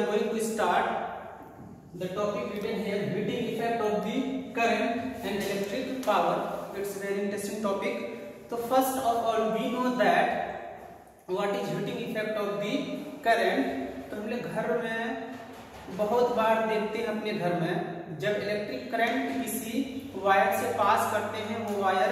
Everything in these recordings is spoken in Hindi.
are going to start the topic written here, heating effect of the current and electric power. It's a very interesting topic. So first of all we know that what is heating effect of the current. तो हम लोग घर में बहुत बार देखते हैं अपने घर में, जब इलेक्ट्रिक करंट किसी वायर से पास करते हैं वो वायर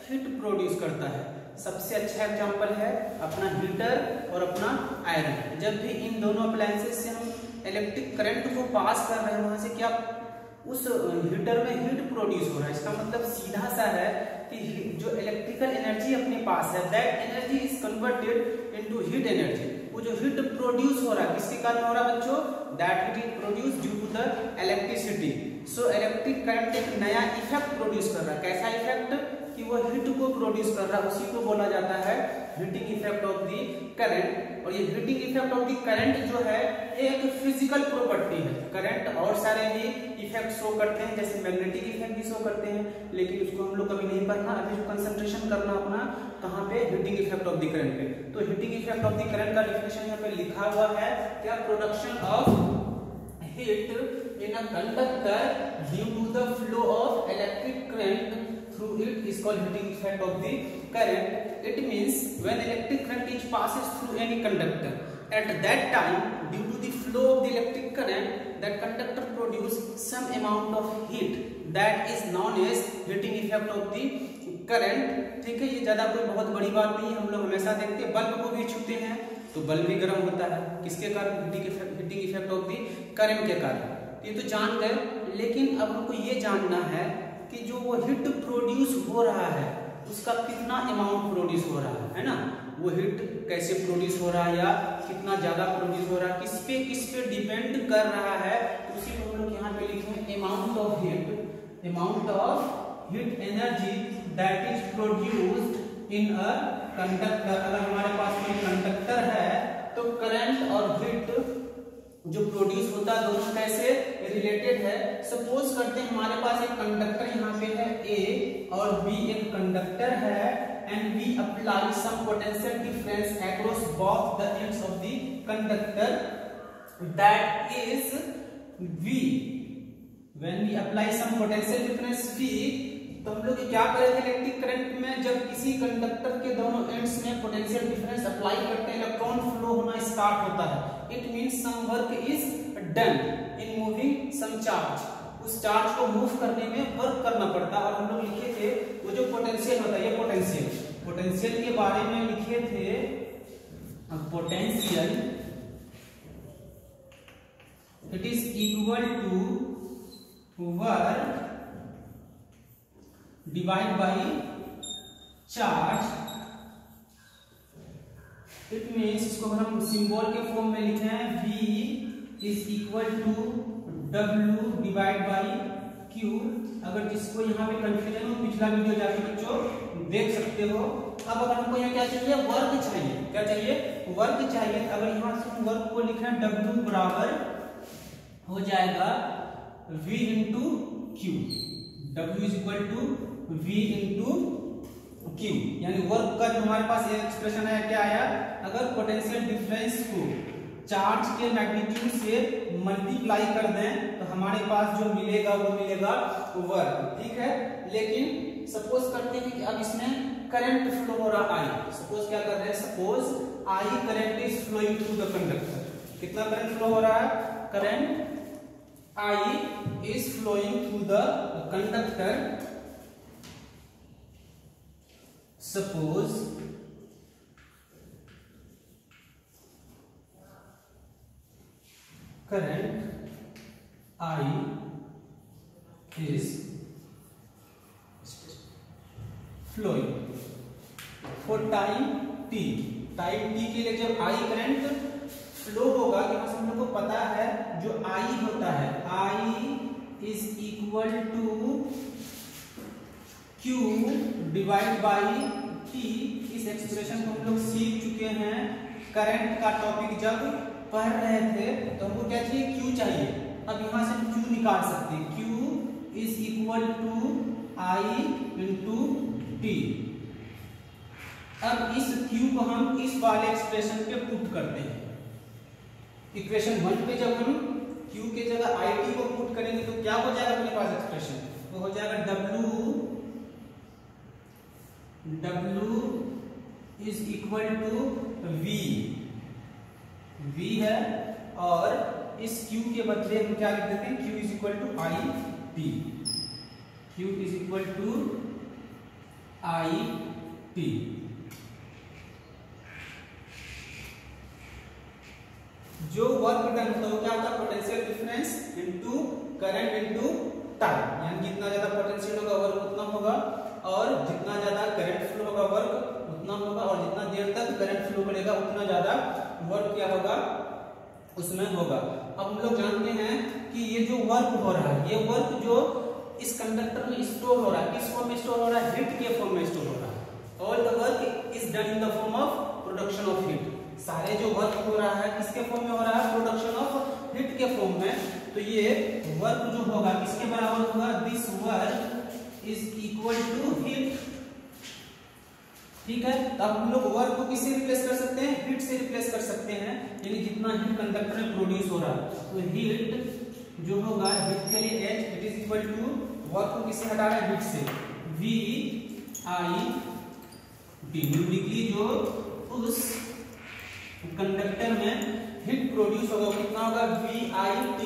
हीट प्रोड्यूस करता है। सबसे अच्छा एग्जांपल है अपना हीटर और अपना आयरन। जब भी इन दोनों अप्लायंसेस से हम इलेक्ट्रिक करंट को पास कर रहे हैं वहां से क्या उस हीटर में हीट प्रोड्यूस हो रहा है। इसका मतलब सीधा सा है कि जो इलेक्ट्रिकल एनर्जी अपने पास है that energy is converted into heat energy. वो जो हीट प्रोड्यूस हो रहा है किसके कारण हो रहा है बच्चों? That heat is produce due to the electricity. So electric current एक नया इफेक्ट प्रोड्यूस कर रहा है। कैसा इफेक्ट? कि वो हीट को प्रोड्यूस कर रहा है, उसी को बोला जाता है heating effect of the current. और ये heating effect of the current जो है एक फिजिकल प्रॉपर्टी है। करंट और सारे भी इफेक्ट शो करते हैं, जैसे मैग्नेटिक इफेक्ट भी शो करते हैं, लेकिन उसको हम लोग कभी नहीं पढ़ना। अभी कंसंट्रेशन करना अपना कहाँ पे? Heating effect of the current पे। तो heating effect of the current का डेफिनेशन यहाँ पे लिखा हुआ है क्या? Production of heat in a conductor due to the flow of electric current through it is called heating effect of the current. It means when electric current is passes through any conductor, at that time due to the flow of the electric current that conductor produce some amount of heat that is known as heating effect of the current. ठीक है, ये ज्यादा कोई बहुत बड़ी बात नहीं है। हम लोग हमेशा देखते हैं बल्ब को भी छूते हैं तो बल्ब भी गर्म होता है। किसके कारण? Heating effect of the current के कारण। ये तो जान गए, लेकिन अब हमको ये जानना है कि जो वो हीट प्रोड्यूस हो रहा है उसका कितना अमाउंट प्रोड्यूस हो रहा है ना? वो हीट कैसे प्रोड्यूस हो रहा है या कितना ज्यादा प्रोड्यूस हो रहा है, किस पे डिपेंड कर रहा है। उसी को हम लोग यहाँ पे लिखे हैं amount of heat energy that is produced in a conductor. अगर हमारे पास कोई कंडक्टर है तो करंट और हीट जो प्रोड्यूस होता है दोनों कैसे रिलेटेड है। सपोज करते हैं हमारे पास एक कंडक्टर यहाँ पे है ए और बी एक कंडक्टर है and we apply some potential difference across both the ends of the conductor that is V. When we apply some potential difference V, तो हम लोग क्या करे थे इलेक्ट्रिक करंट में? जब किसी कंडक्टर के दोनों एंड्स में पोटेंशियल डिफरेंस अप्लाई करते हैं इलेक्ट्रॉन फ्लो होना स्टार्ट होता है। It means some work is done in moving some charge. उस चार्ज को मूव करने में वर्क करना पड़ता है। और हम लोग लिखे थे वो जो पोटेंशियल होता है, ये पोटेंशियल के बारे में लिखे थे। Potential it is equal to work divide by charge. It means इसको अगर हम सिंबल के फॉर्म में लिखे हैं V is equal to W divide by Q। अगर जिसको यहाँ पे कंफ्यूजन हो पिछला वीडियो जाके बच्चों देख सकते हो। अब अगर हमको यहाँ क्या चाहिए? वर्क चाहिए। क्या चाहिए? वर्क चाहिए। अगर यहाँ से हम वर्क को लिखे हैं W बराबर हो जाएगा V into Q। W is equal to V into Q, यानी वर्क का जो हमारे पास ये एक्सप्रेशन है क्या आया? अगर पोटेंशियल डिफरेंस को चार्ज के मैग्नीट्यूड से मल्टीप्लाई कर दें तो हमारे पास जो मिलेगा वो मिलेगा वर्क। ठीक है, लेकिन सपोज करते हैं कि अब इसमें करंट फ्लो हो रहा I। सपोज क्या कर रहे हैं? Suppose I current is flowing through the conductor. कितना करंट फ्लो हो रहा है? Current I is flowing through the conductor. Suppose current I is flowing for time t। Time t के लिए जब I करंट फ्लो होगा, कि हम लोग को पता है जो I होता है I is equal to Q divide by T। इस एक्सप्रेशन को हम लोग सीख चुके हैं करंट का टॉपिक जब पढ़ रहे थे। तो हमको क्या चाहिए? Q चाहिए। अब यहाँ से हम Q निकाल सकते हैं। Q is equal to I into T। अब इस Q को हम इस वाले एक्सप्रेशन पे पुट करते हैं। इक्वेशन 1 पे जब हम Q के जगह IT को पुट करेंगे तो क्या हो जाएगा अपने पास एक्सप्रेशन, तो हो जाएगा W is equal to V है, और इस Q के बदले हम क्या लिख देते हैं, Q is equal to IT, Q is equal to IT। जो वर्क डन होता है वो क्या होता है, potential difference into current into time, यानी जितना ज्यादा पोटेंशियल होगा वर्क उतना होगा, और जितना ज्यादा करंट फ्लो होगा वर्क उतना होगा, और जितना देर तक करंट फ्लो करेगा उतना ज्यादा वर्क क्या होगा उसमें होगा। अब हम लोग जानते हैं कि ये जो वर्क हो रहा है, ये वर्क जो इस कंडक्टर में स्टोर हो रहा है, किस फॉर्म में स्टोर हो रहा है, हीट के फॉर्म में स्टोर हो रहा है। All the work is done in the form of production of heat, सारे जो वर्क हो रहा है किसके फॉर्म में हो रहा है, प्रोडक्शन ऑफ हीट के फॉर्म में। तो ये वर्क जो होगा किसके बराबर होगा, this work is equal to heat, ठीक है। तो अब हम लोग वर्क को किससे रिप्लेस कर सकते हैं, हीट से रिप्लेस कर सकते हैं, यानी जितना हीट कंडक्टर में प्रोड्यूस हो रहा है, तो हीट जो होगा हीट के लिए H it is equal to work को किससे हटा रहा है, हीट से, VIT, न्यूमेरिकली जो उस कंडक्टर में हीट प्रोड्यूस होगा कितना होगा, VIT,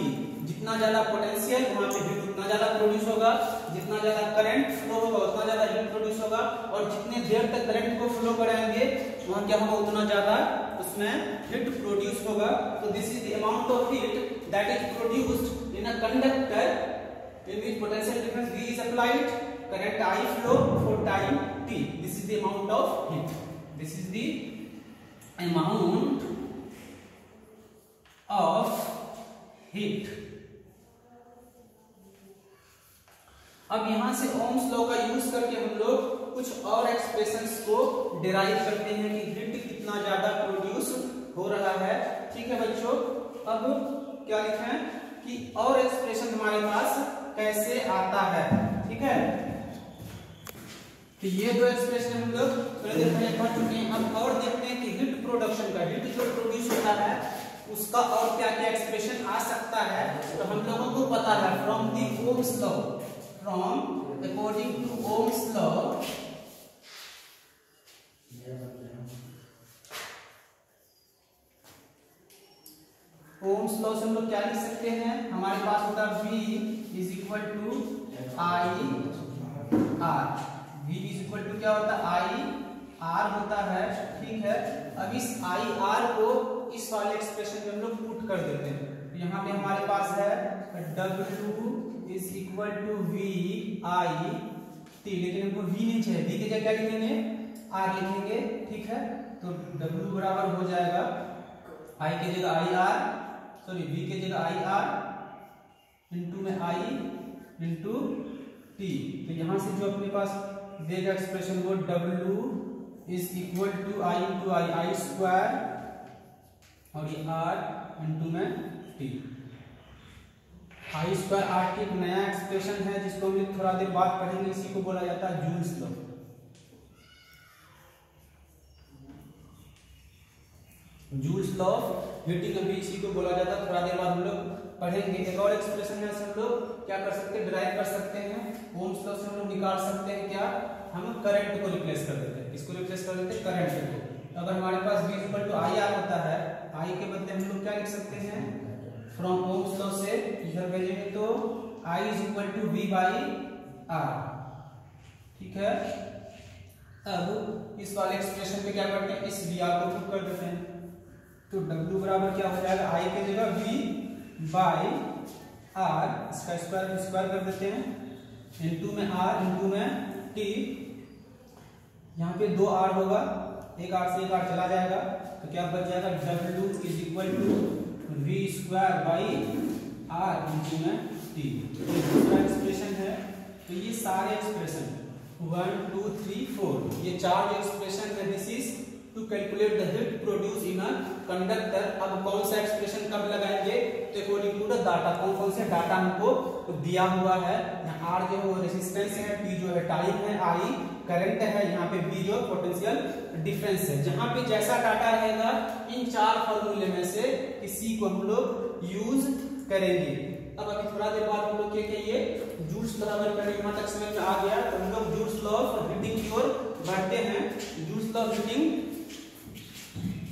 जितना ज्यादा पोटेंशियल वहां पे हीट उतना ज्यादा प्रोड्यूस होगा, जितना ज्यादा करंट फ्लो होगा उतना ज्यादा हीट प्रोड्यूस होगा, और जितने देर तक करंट को फ्लो कराएंगे वहां क्या होगा, उतना ज्यादा उसमें हीट प्रोड्यूस होगा। तो this is the amount of heat that is produced in a conductor in which potential difference V is applied, current I flow for time t, this is the amount of heat, this is the amount of heat। अब यहां से ओम्स लॉ का यूज करके हम लोग कुछ और एक्सप्रेशंस को डिराइव करते हैं कि हीट कितना ज्यादा प्रोड्यूस हो रहा है, ठीक है बच्चों। अब क्या लिखे हैं कि और एक्सप्रेशन हमारे पास कैसे आता है, ठीक है। तो ये दो एक्सप्रेशन हम लोग पहले पढ़ चुके हैं। अब और देखते हैं कि हीट प्रोडक्शन का, हीट जो प्रोड्यूस होता है उसका और क्या क्या एक्सप्रेशन आ सकता है। तो हम लोगों को पता है from the Ohm's law, from according to Ohm's law, Ohm's law से हम लोग क्या लिख सकते हैं, हमारे पास होता है V is equal to I R, V is equal to क्या होता है, I R होता है, ठीक है। अब इस I R को इस वाले एक्सप्रेशन में हम लोग पुट कर देते हैं, तो यहाँ पे हमारे पास है W is equal to V I T, लेकिन हमको V नहीं चाहिए, V की जगह क्या लिखेंगे, R लिखेंगे, ठीक है। तो W बराबर हो जाएगा I की जगह I R, सॉरी V की जगह I R इंटू में I इंटू T। तो यहां से जो अपने पास देगा एक्सप्रेशन वो W is equal to I into I square, और ये R इंटू में T, I square R T एक नया एक्सप्रेशन है जिसको हम लोग थोड़ा देर बाद पढ़ेंगे, इसी को बोला जाता है joules law. Joules law of heating, अभी इसी को बोला जाता है, थोड़ा देर बाद हम लोग पढ़ेंगे। एक और एक्सप्रेशन है, हम लोग क्या कर सकते हैं, डिराइव कर सकते हैं, ओम्स लॉ से हम लोग निकाल सकते हैं क्या, हम करंट को रिप्लेस कर देते हैं, किसको रिप्लेस कर देते हैं, करंट को। अगर हमारे पास V equal to I R होता है, I के बदले हम लोग क्या लिख सकते हैं, फ्रॉम ओम्स लॉ से इधर भेजेंगे तो I is equal to V by R, ठीक है। अब इस वाले एक्सप्रेशन में क्या करते हैं, इस V R को पुट कर देते हैं, तो W बराबर क्या हो जाएगा, I की जगह V बाई R, इसका स्क्वायर कर देते हैं, इंटू में R इंटू में T, यहाँ पे 2 R होगा, एक R से एक R चला जाएगा, तो क्या बच जाएगा, W is equal to V square by R into में T। ये दूसरा एक्सप्रेशन है। तो ये सारे एक्सप्रेशन 1 2 3 4 ये 4 एक्सप्रेशन है, this is to calculate the heat produce in a conductor. अब कौन सा एक्सप्रेशन कब लगाएंगे, तो अकॉर्डिंग टू द डाटा, कौन कौन से डाटा हमको दिया हुआ है। यहाँ आर जो है वो रेजिस्टेंस है, टी जो है टाइम है, आई करंट है, यहाँ पे बी जो पोटेंशियल डिफरेंस है। जहाँ पे जैसा डाटा रहेगा इन चार फॉर्मूले में से किसी को हम लोग यूज करेंगे। अब अभी थोड़ा देर बाद हम लोग क्या कहिए, जूल्स लॉ अगर यहाँ तक समझ में आ गया तो हम लोग जूल्स लॉ ऑफ हीटिंग की ओर बढ़ते हैं। जूल्स लॉ ऑफ हीटिंग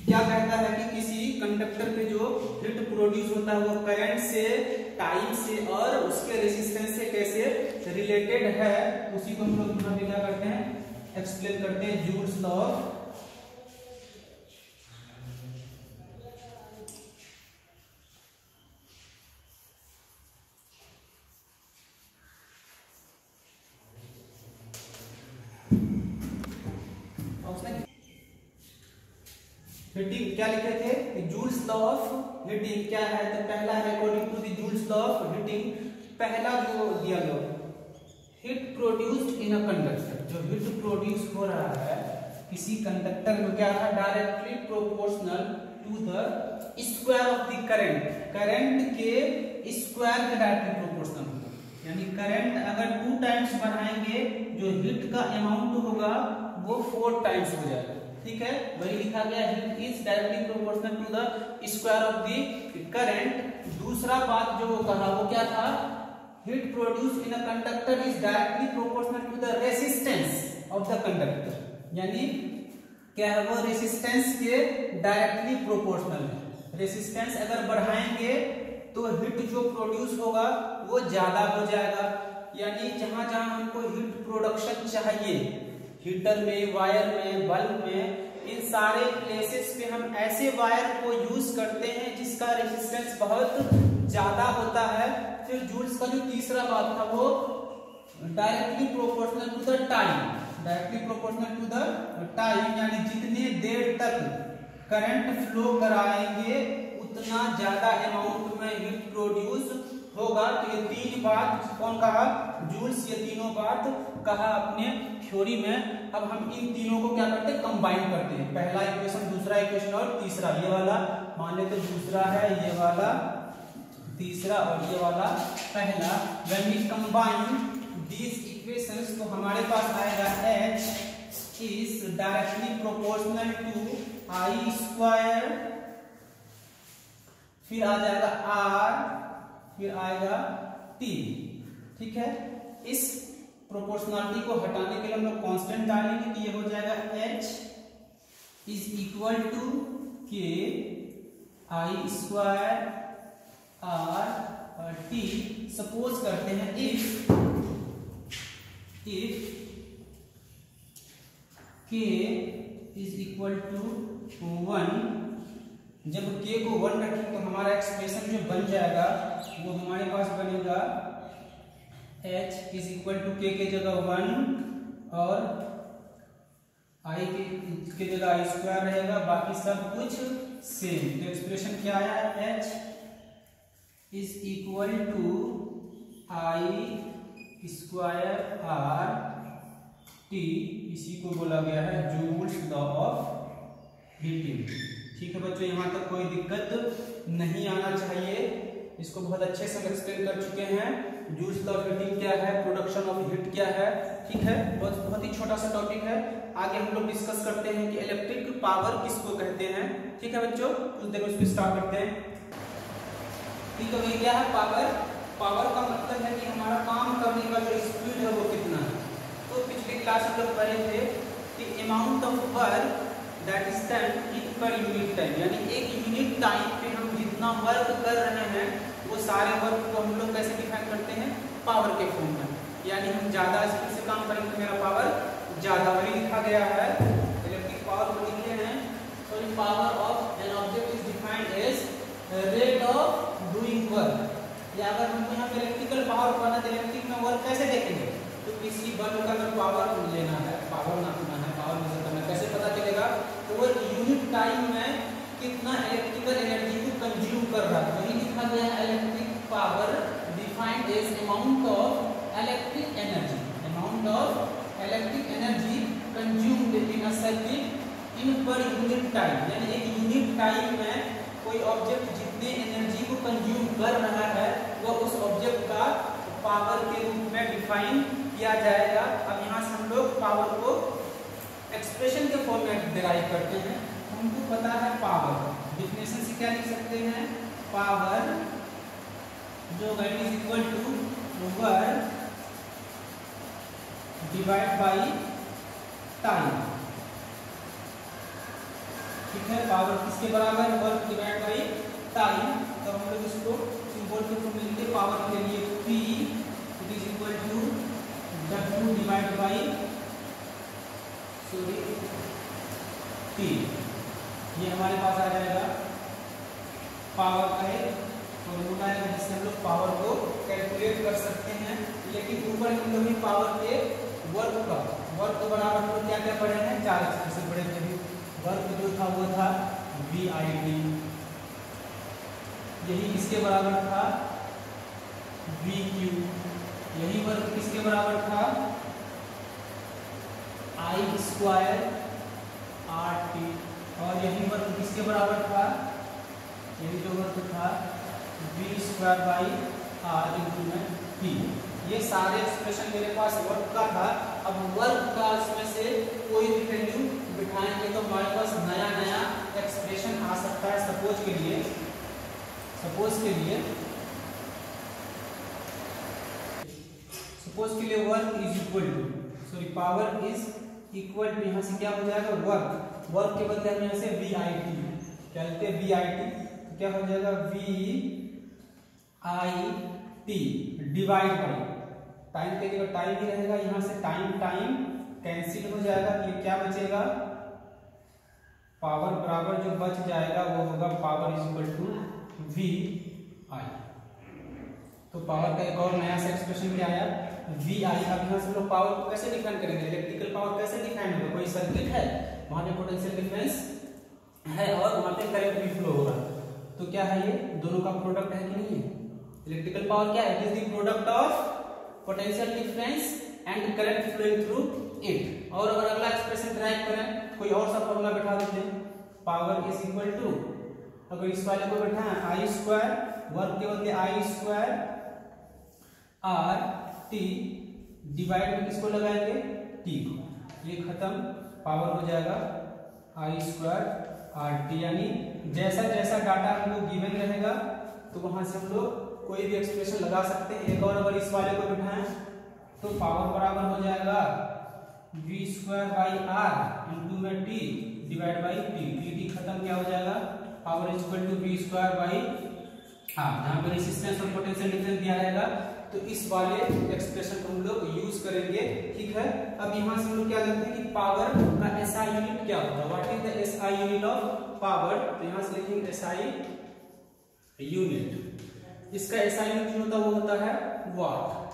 क्या कहता है कि किसी कंडक्टर पे जो हीट प्रोड्यूस होता है वो करंट से, टाइम से और उसके रेजिस्टेंस से कैसे रिलेटेड है, उसी को हम लोग यहाँ पे क्या करते हैं, एक्सप्लेन करते हैं। जूल्स लॉ ऑफ हीटिंग क्या लिखे थे, जूल्स लॉ ऑफ हीटिंग क्या है, तो पहला है according to the Joule's law of heating, पहला जो दिया law, heat produced in a conductor, जो हीट प्रोड्यूस हो रहा है किसी कंडक्टर में क्या है, directly proportional to the square of the current, current के स्क्वायर के डायरेक्टली प्रोपोर्शनल, यानी करंट अगर 2 टाइम्स बढ़ाएंगे जो हीट का अमाउंट होगा वो 4 टाइम्स हो जाएगा। ठीक है, वही लिखा गया, heat is directly proportional to the square of the current. दूसरा बात जो वो कहा वो क्या था, heat produce in a conductor is directly proportional to the resistance of the conductor, यानी क्या है वो रेजिस्टेंस के डायरेक्टली प्रोपोर्शनल है। रेजिस्टेंस अगर बढ़ाएंगे तो हीट जो प्रोड्यूस होगा वो ज्यादा हो जाएगा, यानी जहां जहां हमको हीट प्रोडक्शन चाहिए, हीटर में, वायर में, बल्ब में, इन सारे प्लेसेस पे हम ऐसे वायर को यूज करते हैं जिसका रेजिस्टेंस बहुत ज्यादा होता है। फिर जूल्स का जो तीसरा बात था वो directly proportional to the time, directly proportional to the time, यानी जितने देर तक करंट फ्लो कराएंगे उतना ज्यादा अमाउंट में हीट प्रोड्यूस होगा। तो ये 3 बात कौन कहा, जूल्स, ये तीनों बात कहा अपने थ्योरी में। अब हम इन तीनों को क्या करते हैं, कंबाइन करते हैं, पहला इक्वेशन, दूसरा इक्वेशन और तीसरा, ये वाला मान लेते दूसरा है, ये वाला तीसरा और ये वाला पहला। When we combine these equations तो हमारे पास आएगा H is directly proportional to I square, फिर आ जाएगा R, फिर आएगा T। ठीक है, इस प्रोपोर्शनलिटी को हटाने के लिए हम लोग कांस्टेंट डालेंगे कि ये हो जाएगा H is equal to K I square R और T। सपोज करते हैं if K is equal to 1, जब K को 1 रखें तो हमारा एक्सप्रेशन जो बन जाएगा वो हमारे पास बनेगा H is equal to K के जगह 1 और I के जगह आई स्क्वायर रहेगा, बाकी सब कुछ सेम। तो एक्सप्रेशन क्या आया है, H is equal to I square R T, इसी को बोला गया है जूल्स लॉ ऑफ हीटिंग। ठीक है बच्चों, यहाँ तक कोई दिक्कत नहीं आना चाहिए, इसको बहुत अच्छे से हम एक्सप्लेन कर चुके हैं। जूल्स लॉ ऑफ हीटिंग क्या है, प्रोडक्शन ऑफ हीट क्या है। ठीक है, बहुत ही छोटा सा टॉपिक है, आगे हम लोग डिस्कस करते हैं कि इलेक्ट्रिक पावर किसको कहते हैं। ठीक है बच्चों, कुछ देर उसको स्टार्ट करते हैं। ठीक है भाई, क्या है पावर, पावर का मतलब है कि हमारा काम करने का जो स्पीड है वो कितना है। तो पिछली क्लास हम लोग पढ़े थे कि amount of work that is done in per unit time, यानी एक यूनिट टाइम पे हम जितना वर्क कर रहे हैं वो सारे वर्क को हम लोग कैसे डिफाइन करते हैं, पावर के फॉर्म में। यानी हम ज्यादा स्पीड से काम करेंगे तो मेरा पावर ज्यादा, वही लिखा गया है। इलेक्ट्रिक पावर को लिखते हैं, so the power of an object is defined as rate of doing work. या अगर हमको यहाँ पे इलेक्ट्रिकल पावर पढ़ना है, इलेक्ट्रिक में वर्क कैसे देखेंगे, तो किसी बल्ब का अगर पावर लेना है, पावर नापना है, पावर मेजर करना है, कैसे पता चलेगा, तो वो यूनिट टाइम में कितना इलेक्ट्रिकल एनर्जी को कंज्यूम कर रहा है, वही लिखा गया है। Electric power defined as amount of electric energy, amount of electric energy consumed in a circuit in per unit time, यानी एक यूनिट टाइम में कोई ऑब्जेक्ट जितने एनर्जी को कंज्यूम कर रहा है वह उस ऑब्जेक्ट का पावर के रूप में डिफाइन किया जाएगा। अब यहाँ से हम लोग पावर को एक्सप्रेशन के फॉर्म में डिराइव करते हैं। हमको पता है पावर, डिफिनेशन से क्या लिख सकते हैं, पावर जो is equal to work divide by time. ठीक है, पावर किसके बराबर है, वर्क डिवाइड बाय टाइम। तो हम लोग इसको सिंबल के फॉर्म में लिखते, पावर के लिए P it is equal to W divide by T। ये हमारे पास आ जाएगा पावर का एक फॉर्मूला है जिससे हम लोग पावर को कैलकुलेट कर सकते हैं। लेकिन ऊपर हम लोग पावर के वर्क को बराबर हम लोग क्या क्या पढ़े हैं, 4 एक्सप्रेशन पढ़े थे। वर्क जो था वो था VIT, यही किसके बराबर था, VQ। यही वर्क किसके बराबर था, I² RT। और यही वर्क किसके बराबर था, यही जो वर्क था V² by R into T। ये सारे एक्सप्रेशन मेरे पास वर्क का था। अब वर्क का इसमें से कोई भी वैल्यू बिठाएंगे तो हमारे पास नया नया एक्सप्रेशन आ सकता है। सपोज के लिए work is equal to power is equal to, यहाँ से क्या हो जाएगा, वर्क के बदले हम यहाँ से VIT क्या लिखते हैं, VIT। तो क्या हो जाएगा, VIT डिवाइड बाई टाइम के लिए टाइम ही रहेगा, यहाँ से टाइम कैंसिल हो जाएगा। तो क्या बचेगा, पावर बराबर जो बच जाएगा वो होगा power is equal to VI। तो पावर का एक और नया सा एक्सप्रेशन क्या आया, VI। अब यहाँ से लोग पावर को कैसे डिफाइन करेंगे, इलेक्ट्रिकल पावर कैसे डिफाइन होगा, कोई सर्किट है वहां पे पोटेंशियल डिफरेंस है और वहां पे करंट भी फ्लो होगा। तो क्या है, ये दोनों का प्रोडक्ट है कि नहीं है। इलेक्ट्रिकल पावर क्या है, it is the product of potential difference and current flowing through it. और अगर अगला एक्सप्रेशन डिराइव करें, कोई और सा फॉर्मूला बैठा देते हैं, पावर इज इक्वल टू, अगर इस वाले को बैठाएं I², वर्क के बदले I² RT डिवाइड में किसको लगाएंगे, T को। ये खत्म, पावर हो जाएगा I² RT। यानी जैसा जैसा डाटा हमको गिवन रहेगा तो वहां से हम लोग कोई भी एक्सप्रेशन लगा सकते हैं। एक और अगर इस वाले को बिठाएं तो पावर बराबर हो जाएगा V² बाई R इंटू में T डिवाइड बाई T खत्म, क्या हो जाएगा, power is equal to V² by R। यहाँ पे रेजिस्टेंस और पोटेंशियल डिफरेंस दिया रहेगा तो इस वाले एक्सप्रेशन को हम लोग यूज करेंगे। ठीक है, अब यहाँ से हम लोग क्या लिखते हैं कि पावर का SI यूनिट क्या होगा, what is the SI unit of power. तो यहाँ से लिखेंगे SI यूनिट। इसका SI यूनिट जो होता है वो होता है वाट।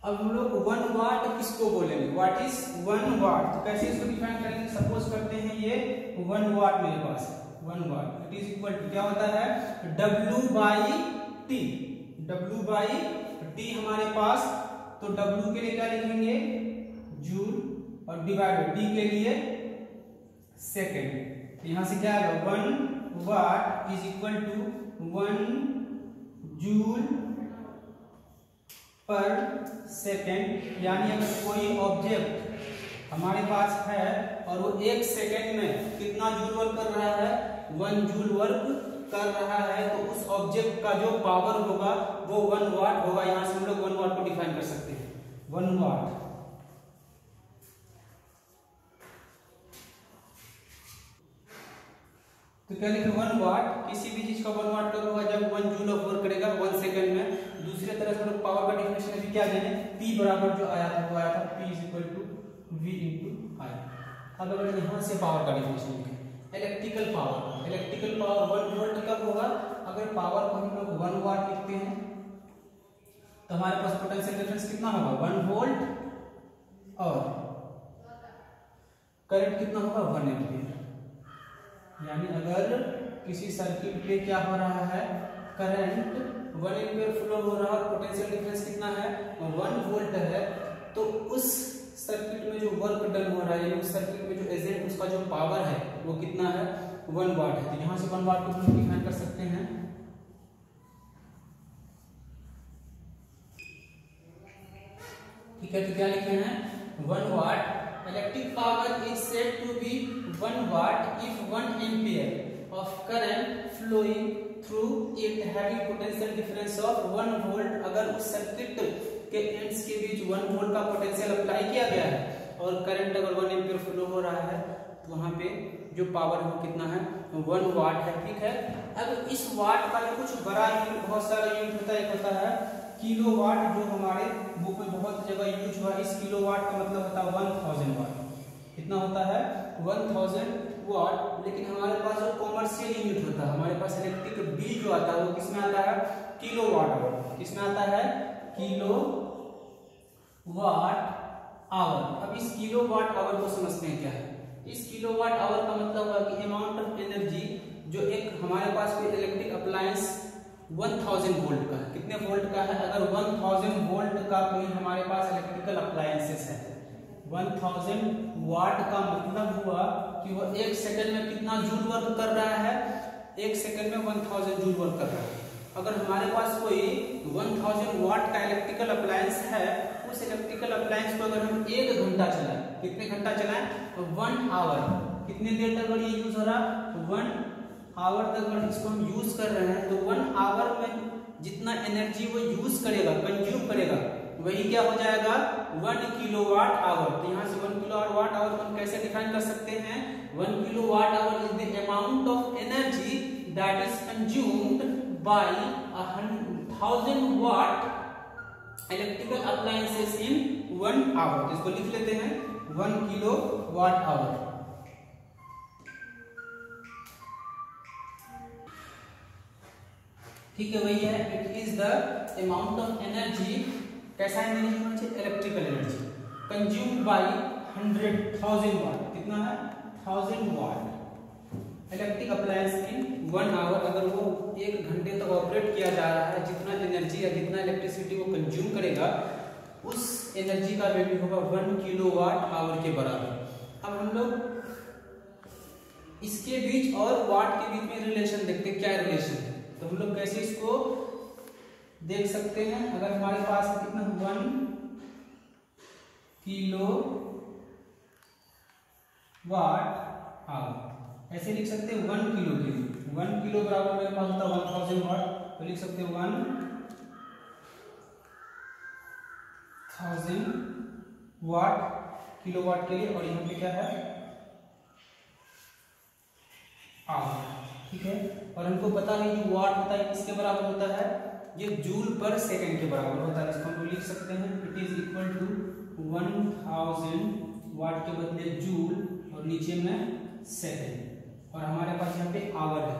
अब हम लोग 1 वाट किसको बोलेंगे, व्हाट इज 1 वाट। तो कैसे इसको डिफाइन करेंगे, सपोज करते हैं ये 1 वाट मेरे पास है, 1 watt it is equal to क्या होता है, W by T। W by T हमारे पास, तो W के लिए क्या लिखेंगे, जूल, और डिवाइड बाई T के लिए सेकेंड। यहां से क्या आएगा, 1 watt is equal to 1 joule per second. यानी अगर कोई ऑब्जेक्ट हमारे पास है और वो 1 सेकेंड में कितना जूल वर्क कर रहा है, 1 जूल वर्क कर रहा है, तो उस ऑब्जेक्ट का जो पावर होगा वो 1 वाट होगा। यहां से हम लोग 1 वाट को डिफाइन कर सकते हैं, 1 वाट। तो क्या लिखे, 1 वाट, किसी भी चीज का 1 वाट कब होगा, जब 1 जूल ऑफ वर्क करेगा 1 सेकंड में। दूसरी तरह से हम लोग पावर का डेफिनेशन भी क्या देंगे, P बराबर जो आया था वो आया था P is equal to V into I। अब अगर यहाँ से पावर का डेफिनेशन लिखें, इलेक्ट्रिकल पावर 1 वोल्ट कब होगा, अगर पावर को हम लोग 1 वाट लिखते हैं तो हमारे पास पोटेंशियल डिफरेंस कितना होगा, 1 वोल्ट, और करंट कितना होगा, 1 एम्पीयर। यानी अगर किसी सर्किट पे क्या हो रहा है, करंट 1 एम्पीयर फ्लो हो रहा है, पोटेंशियल डिफरेंस कितना है, 1 वोल्ट है, तो उस सर्किट में जो वर्क डन हो रहा है, उस सर्किट में जो एजेंट उसका जो पावर है वो कितना है, 1 वाट है। तो यहाँ से 1 वाट को हम डिफाइन कर सकते हैं। ठीक है, तो क्या लिखे हैं, 1 watt electric power is said to be 1 watt if 1 ampere of current flowing through it having potential difference of 1 volt. अगर उस सर्किट के एंड्स के बीच 1 वोल्ट का पोटेंशियल अप्लाई किया गया है और करंट अगर 1 एम्पियर फ्लो हो रहा है तो वहां पे जो पावर है वो कितना है, 1 वाट है। ठीक है, अब इस वाट का जो कुछ बड़ा यूनिट, बहुत सारा यूनिट होता है, एक होता है किलोवाट, जो हमारे बुक में बहुत जगह यूज हुआ। इस किलोवाट का मतलब होता है 1000 वाट। कितना होता है, 1000 वाट। लेकिन हमारे पास जो कॉमर्शियल यूनिट होता है, हमारे पास इलेक्ट्रिक बिल जो आता है वो किसमें आता है, किलोवाट आवर। किसमें आता है, किलोवाट आवर। अब इस किलोवाट आवर को समझते हैं क्या है। इस किलोवाट आवर का मतलब है कि अमाउंट ऑफ एनर्जी जो एक हमारे पास कोई इलेक्ट्रिक अप्लायंस 1000 वोल्ट का है, कितने वोल्ट का है, अगर 1000 वोल्ट का कोई हमारे पास इलेक्ट्रिकल अप्लायंसेस है, 1000 वाट का मतलब हुआ कि वो 1 सेकंड में कितना जूल वर्क कर रहा है, 1 सेकंड में 1000 जूल वर्क कर रहा है। अगर हमारे पास कोई 1000 वाट का इलेक्ट्रिकल अप्लायंस है, उस इलेक्ट्रिकल अप्लायंस को अगर हम 1 घंटा चलाएं, कितने घंटा चलाएं, 1 आवर, कितने देर तक ये यूज हो रहा, 1 आवर तक अगर इसको हम यूज कर रहे हैं, तो 1 आवर में जितना एनर्जी वो यूज करेगा, कंज्यूम करेगा, वही क्या हो जाएगा, 1 किलोवाट आवर। तो यहाँ से 1 किलोवाट आवर को हम कैसे डिफाइन कर सकते हैं, 1 kilowatt hour is the amount of energy that is consumed by 1000 watt electrical appliances in 1 hour. तो इसको लिख लेते हैं 1 किलोवाट आवर। ठीक है, वही है, it is the amount of energy, कैसा एनर्जी होना चाहिए, इलेक्ट्रिकल एनर्जी कंज्यूम्ड बाय 1000 वाट। कितना है, 1000 वाट इलेक्ट्रिक अप्लायंस इन 1 आवर। अगर वो 1 घंटे तक ऑपरेट किया जा रहा है, जितना एनर्जी या जितना इलेक्ट्रिसिटी वो कंज्यूम करेगा, उस एनर्जी का वैल्यू होगा 1 किलोवाट आवर के बराबर। अब हम लोग इसके बीच और वाट के बीच में रिलेशन देखते हैं, क्या रिलेशन है। तो हम लोग कैसे इसको देख सकते हैं, अगर हमारे पास कितना 1 किलो वाट आवर, ऐसे लिख सकते हैं 1 किलो के लिए, 1 किलो बराबर मेरे पास होता है 1000 वाट, तो लिख सकते हैं 1000 वाट किलोवाट के लिए, और यहाँ पे क्या है, आवर। ठीक है, और हमको पता है कि वाट होता है किसके बराबर होता है, ये जूल पर सेकंड के बराबर होता है। इसको हम लिख सकते हैं, इट इज इक्वल टू 1000 वाट के बदले जूल और नीचे में सेकंड, और हमारे पास यहाँ पे आवर है।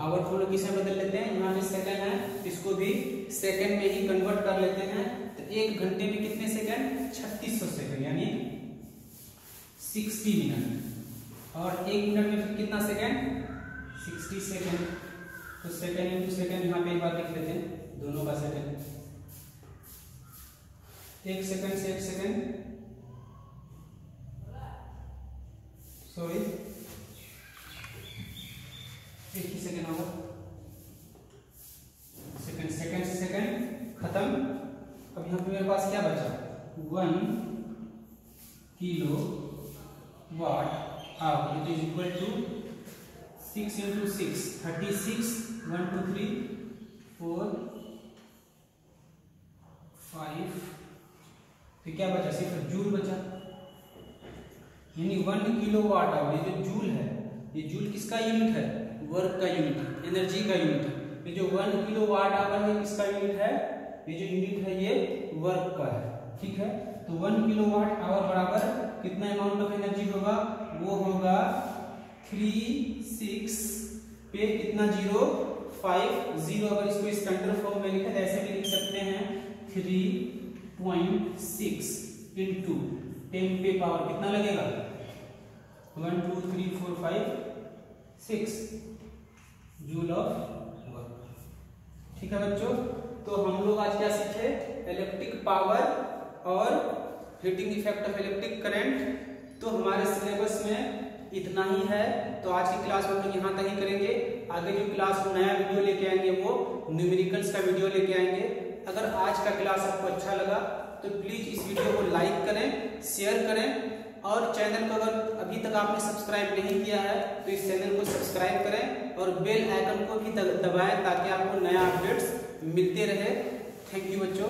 आवर को लोग किसमें बदल लेते हैं, यहाँ पे सेकंड है, इसको भी सेकंड में ही कन्वर्ट कर लेते हैं। तो 1 घंटे में कितने सेकंड, 3600 सेकंड, यानी 60 मिनट, और 1 मिनट में फिर कितना सेकंड, 60 सेकंड। तो सेकंड इंटू सेकंड यहाँ पे एक बार लिख लेते हैं, दोनों का सेकंड, 1 सेकंड से 1 सेकंड, सॉरी 1 ही सेकंड होगा, सेकंड सेकंड से सेकंड खत्म। अब यहाँ पे मेरे पास क्या बचा, 1 kilo watt hour, it is equal to 6 into 6 36, 1 2 3 4 5, फिर क्या बचा, सिर्फ जूल बचा, यानी 1 किलोवाट आवर। ये जो जूल है, ये जूल किसका यूनिट है, वर्क का यूनिट है, एनर्जी का यूनिट है। ये जो 1 किलोवाट आवर है किसका यूनिट है, ये जो यूनिट है ये वर्क का है। ठीक है, तो 1 किलोवाट आवर बराबर कितना अमाउंट ऑफ एनर्जी होगा, वो होगा 36 पे कितना 050। अगर इसको स्टैंडर्ड फॉर्म में लिखे तो ऐसे भी लिख सकते हैं, 3.6 इंटू 10 पे पावर कितना लगेगा, 1 2 3 4 5 6 जूल ऑफ वर्क। ठीक है बच्चों, तो हम लोग आज क्या सीखे, इलेक्ट्रिक पावर और heating effect of electric current. तो हमारे सिलेबस में इतना ही है, तो आज की क्लास हम यहाँ तक ही करेंगे। आगे जो क्लास नया वीडियो लेके आएंगे वो न्यूमेरिकल्स का वीडियो लेके आएंगे। अगर आज का क्लास आपको अच्छा लगा तो प्लीज इस वीडियो को लाइक करें, शेयर करें और चैनल को अगर अभी तक आपने सब्सक्राइब नहीं किया है तो इस चैनल को सब्सक्राइब करें और बेल आइकन को भी दबाएं ताकि आपको नया अपडेट्स मिलते रहे। थैंक यू बच्चों।